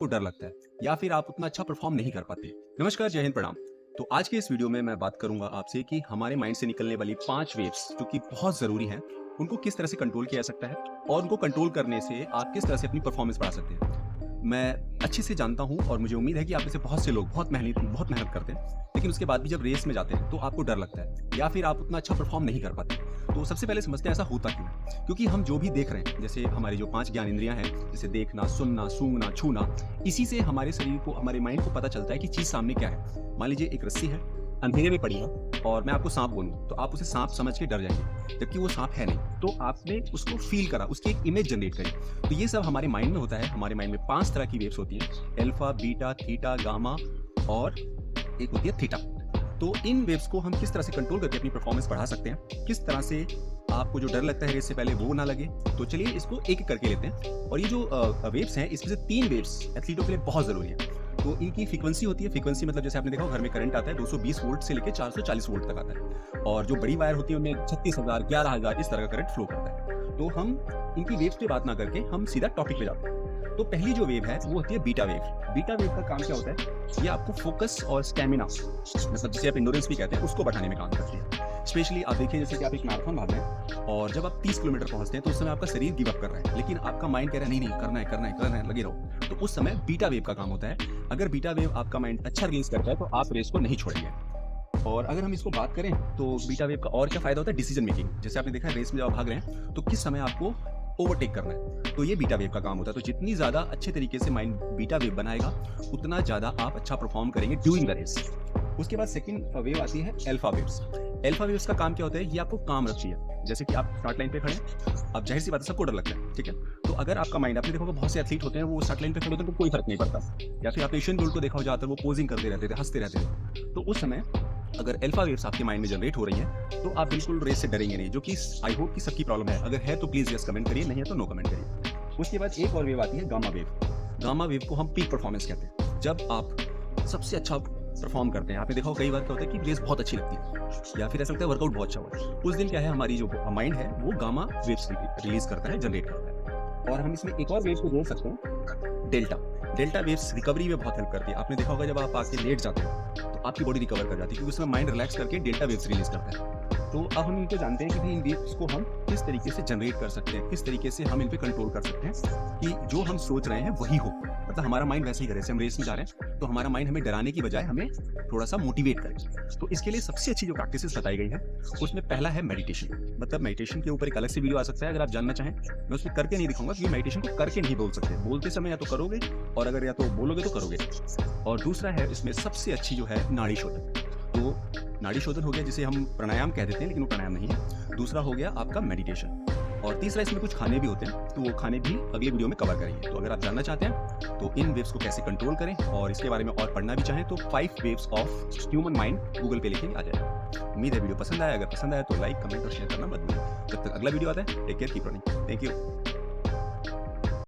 को डर लगता है या फिर आप उतना अच्छा परफॉर्म नहीं कर पाते। नमस्कार, जय हिंद, प्रणाम। तो आज के इस वीडियो में मैं बात करूंगा आपसे कि हमारे माइंड से निकलने वाली 5 वेव्स जो कि बहुत ज़रूरी हैं, उनको किस तरह से कंट्रोल किया जा सकता है और उनको कंट्रोल करने से आप किस तरह से अपनी परफॉर्मेंस बढ़ा सकते हैं। मैं अच्छे से जानता हूँ और मुझे उम्मीद है कि आप में से बहुत से लोग बहुत मेहनत करते हैं, लेकिन उसके बाद भी जब रेस में जाते हैं तो आपको डर लगता है या फिर आप उतना अच्छा परफॉर्म नहीं कर पाते। तो सबसे पहले समझते हैं ऐसा होता क्यों है? क्योंकि हम जो भी देख रहे हैं, जैसे हमारी जो 5 ज्ञान इंद्रियाँ हैं, जैसे देखना, सुनना, सूंघना, छूना, इसी से हमारे शरीर को, हमारे माइंड को पता चलता है कि चीज़ सामने क्या है। मान लीजिए एक रस्सी है, अंधेरे में पड़ी है और मैं आपको सांप बोलूँ, तो आप उसे सांप समझ के डर जाएँगे, जबकि वो सांप है नहीं। तो आपने उसको फ़ील करा, उसकी एक इमेज जनरेट करी। तो ये सब हमारे माइंड में होता है। हमारे माइंड में 5 तरह की वेव्स होती हैं, अल्फा, बीटा, थीटा, गामा और एक होती है थीटा। तो इन वेव्स को हम किस तरह से कंट्रोल करके अपनी परफॉर्मेंस बढ़ा सकते हैं, किस तरह से आपको जो डर लगता है रेस से पहले वो ना लगे। तो चलिए इसको एक-एक करके लेते हैं। और ये जो वेव्स हैं, इसमें से 3 वेव्स एथलीटों के लिए बहुत ज़रूरी है। तो इनकी फ्रीक्वेंसी होती है, फ्रीक्वेंसी मतलब जैसे आपने देखा हो घर में करंट आता है 220 वोल्ट से लेके 440 वोल्ट तक आता है, और जो बड़ी वायर होती है उनमें 36,000, 11,000 इस तरह का करंट फ्लो करता है। तो हम इनकी वेव्स पे बात ना करके हम सीधा टॉपिक पे जाते हैं। तो पहली जो वेव है वो होती है बीटा वेव। बीटा वेव का काम क्या होता है? ये आपको फोकस और स्टैमिना, मतलब जिसे आप एंड्योरेंस भी कहते हैं, उसको बढ़ाने में काम करती है। स्पेशली आप देखिए, जैसे कि आप एक मैराथन भाग रहे हैं और जब आप 30 किलोमीटर पहुंचते हैं तो उस समय आपका शरीर गिव अप कर रहा है, लेकिन आपका माइंड कह रहा है नहीं नहीं, करना है करना है करना है, लगे रहो। तो उस समय बीटा वेव का काम होता है। अगर बीटा वेव आपका माइंड अच्छा रिलीज करता है तो आप रेस को नहीं छोड़ेंगे। और अगर हम इसको बात करें तो बीटा वेव का और क्या फायदा होता है? Decision making. जैसे आपने देखा है रेस में जब आप भाग रहे हैं तो किस समय आपको ओवरटेक करना है, तो ये बीटा वेव का काम होता है। तो जितनी ज़्यादा अच्छे तरीके से माइंड बीटा वेव बनाएगा, उतना ज़्यादा आप अच्छा परफॉर्म करेंगे ड्यूरिंग द रेस। उसके बाद सेकंड वेव आती है अल्फा वेव्स। अल्फा वेव्स का काम क्या होता है? ये आपको काम रखती है। जैसे कि आप स्टार्ट लाइन पे खड़े हैं, अब जाहिर सी बात है सबको डर लगता है, ठीक है? तो अगर आपका माइंड, आपने देखा होगा बहुत से एथलीट होते हैं वो स्टार्ट लाइन पे खड़े होते हैं तो कोई फर्क नहीं पड़ता, या फिर आप एशियन बोल्ट को देखा हो, ज़्यादातर वो पोजिंग करते रहते थे, हंसते रहते थे। तो उस समय अगर अल्फा वेव्स आपके माइंड में जनरेट हो रही हैं तो आप बिल्कुल रेस से डरेंगे नहीं, जो कि आई होप कि सबकी प्रॉब्लम है। अगर है तो प्लीज़ यस कमेंट करिए, नहीं है तो नो कमेंट करिए। उसके बाद एक और वेव आती है गामा वेव। गामा वेव को हम पीक परफॉर्मेंस कहते हैं। जब आप सबसे अच्छा परफॉर्म करते हैं, आपने देखा हो कई बार क्या होता है कि रेस बहुत अच्छी लगती है या फिर ऐसा लगता है वर्कआउट बहुत अच्छा हुआ, उस दिन क्या है, हमारी जो माइंड है वो गामा वेव्स रिलीज करता है, जनरेट करता है। और हम इसमें एक और वेव को जोड़ सकते हैं, डेल्टा। डेल्टा वेव्स रिकवरी में बहुत हेल्प करती है। आपने देखा होगा जब आप आके लेट जाते हैं तो आपकी बॉडी रिकवर कर जाती है, क्योंकि उसमें माइंड रिलैक्स करके डेल्टा वेव्स रिलीज करता है। तो अब हम इनको जानते हैं कि भाई इन वेव्स को हम किस तरीके से जनरेट कर सकते हैं, किस तरीके से हम इन पे कंट्रोल कर सकते हैं कि जो हम सोच रहे हैं वही हो। मतलब हमारा माइंड वैसे ही करे, जैसे हम रेस में जा रहे हैं तो हमारा माइंड हमें डराने की बजाय हमें थोड़ा सा मोटिवेट करे। तो इसके लिए सबसे अच्छी जो प्रैक्टिसेस बताई गई है, उसमें पहला है मेडिटेशन। मतलब मेडिटेशन के ऊपर एक अलग से वीडियो आ सकता है, अगर आप जानना चाहें। मैं उसमें करके नहीं दिखाऊंगा, क्योंकि मेडिटेशन को करके नहीं बोल सकते, बोलते समय या तो करोगे, और अगर या तो बोलोगे तो करोगे। और दूसरा है इसमें सबसे अच्छी जो है नाड़ी शोधन। तो नाड़ी शोधन हो गया, जिसे हम प्राणायाम कह देते हैं, लेकिन वो प्राणायाम नहीं है। दूसरा हो गया आपका मेडिटेशन, और तीसरा इसमें कुछ खाने भी होते हैं, तो वो खाने भी अगले वीडियो में कवर करेंगे। तो अगर आप जानना चाहते हैं तो इन वेव्स को कैसे कंट्रोल करें और इसके बारे में और पढ़ना भी चाहें तो 5 waves of human mind Google पे लिखेंगे, आ जाएगा। उम्मीद है वीडियो पसंद आया। अगर पसंद आया तो लाइक, कमेंट और शेयर करना मत भूलिए। जब तक अगला वीडियो आता है, take care, keep running. Thank you.